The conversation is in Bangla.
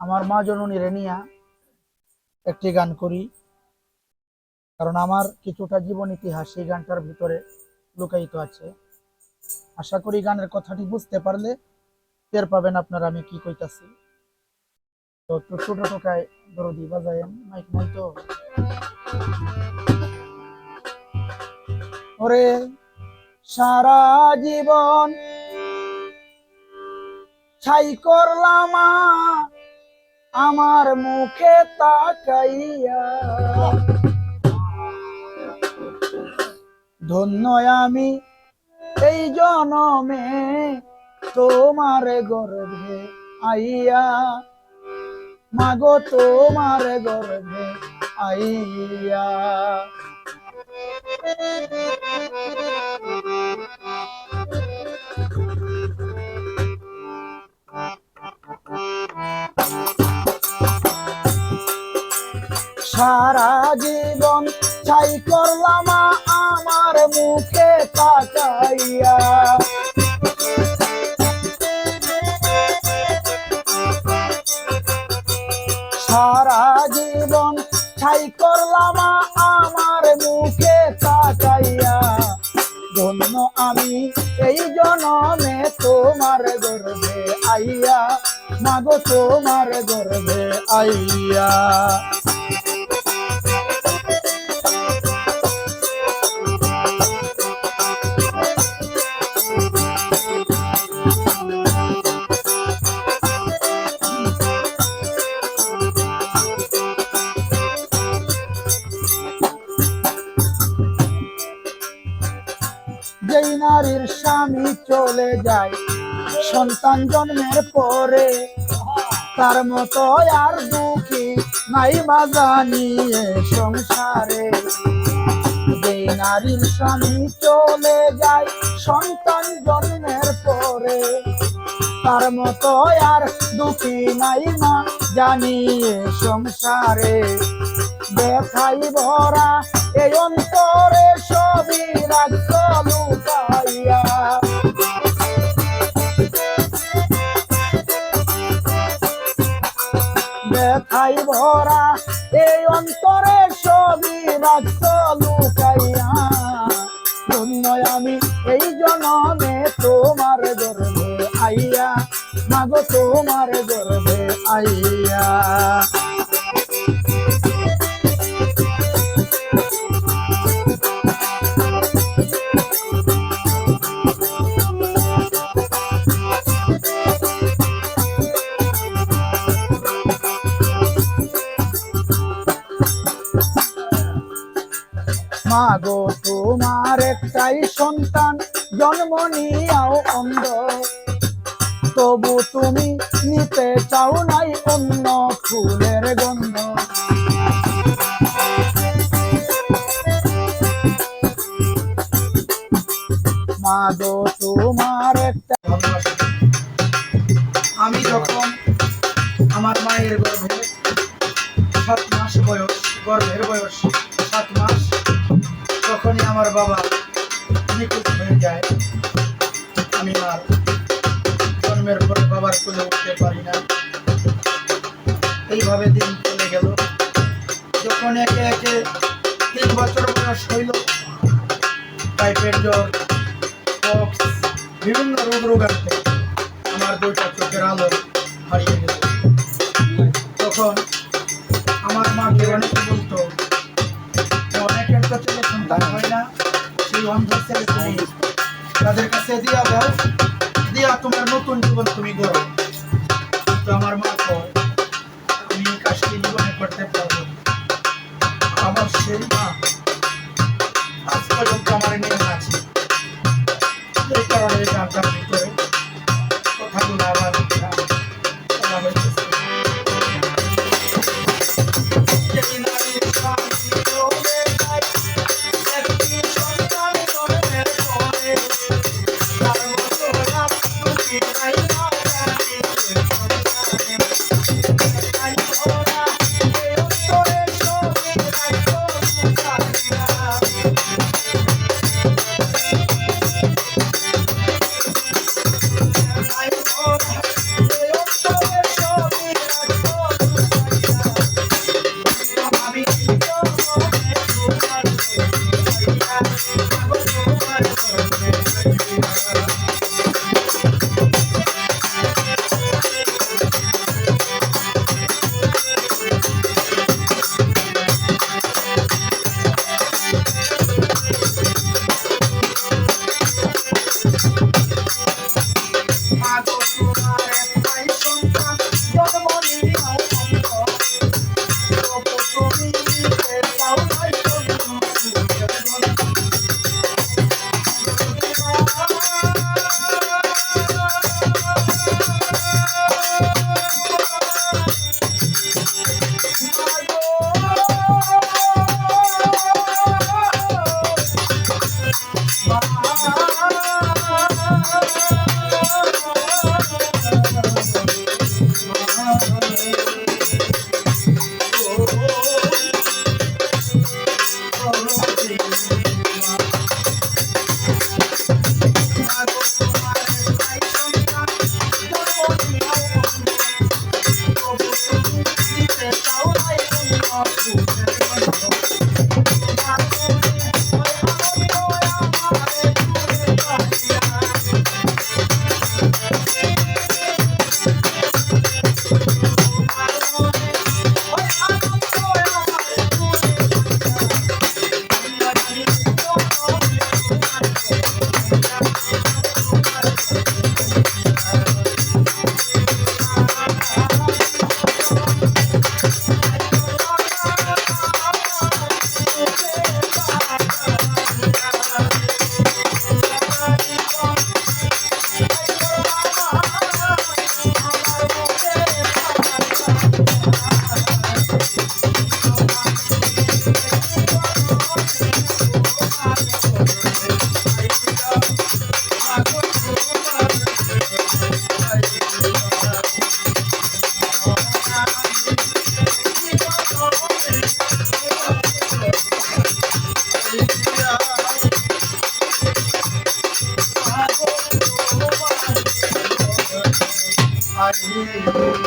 আমার মা জননী রেনিয়া একটি গান করি, কারণ আমার কিছুটা জীবন ইতিহাস এই গানটার ভিতরে লুকায়িত আছে। আশা করি গানের কথাটি বুঝতে পারলে টের পাবেন আপনারা আমি কি কইতাছি। তো একটু ছোট টোকায় দরদি বাজায়েন, মাইক নাই তো। ওরে সারা জীবন ছাই করলাম আমার মুখে তাকাইয়া, ধন্য আমি এই জনমে তোমার গর্ভে আইয়া, মাগো তোমার গর্ভে আইয়া। সারা জীবন ছাই করলাম আমার মুখে তাকাইয়া, সারা জীবন ছাই করলাম আমার মুখে তাকাইয়া, ধন্য আমি এই জনমে তোমার গর্ভে আইয়া, মাগো তোমার গর্ভে আইয়া। যেই নারীর স্বামী চলে যায় সন্তান জন্মের পরে, তার মতো আর দুঃখী নাই বা জানিয়ে সংসারে। যেই নারীর স্বামী চলে যায় সন্তান জন্মের পরে, তার মতো আর দুঃখী নাই মা জানিয়ে সংসারে। ব্যথাই ভরা এই অন্তরে সবই রাখছ লুকাইয়া, ব্যথাই ভরা এই অন্তরে সবই রাখছ লুকাইয়া, ধন্য আমি এই জনমে তোমার গর্ভে আইয়া, মাগো তোমার গর্ভে আইয়া। মাগো তোমার একটাই সন্তান জন্ম নিয়াও অন্ধ, তবু তুমি নিতে চাও নাই অন্য ফুলের গন্ধ। মাগো তোমার একটা আমি যখন আমার মায়ের গর্ভে 7 মাস বয়স, গর্ভের বয়স 7 মাস, তখনই আমার বাবা নিখোঁজ হয়ে যায়। আমি আর জন্মের পর বাবার কোলে উঠতে পারি না। এইভাবে দিন চলে গেল। যখন একে একে 3 বছর বয়স হইল, টাইফয়েড জ্বর, পক্স, বিভিন্ন রোগান্তে আমার 2টা চোখের আলো হারিয়ে গেল। তখন আমার মাকে অনেকে বলতো, অনেকের তো ছেলে সন্তান হয় না, সেই অন্ধ ছেলে তুমি তাদের কাছে দিয়া দাও, দিয়া তোমার নতুন জীবন তুমি গড়ো। কিন্তু আমার মা কয় আমি এই কাজটি জীবনে করতে পারবো না। আমার সেই মা আজ পর্যন্ত আমার নিয়ে আছে। এই কারণে গানটার ভিতরে কথাগুলো আবার বলা হইতেছে। দিন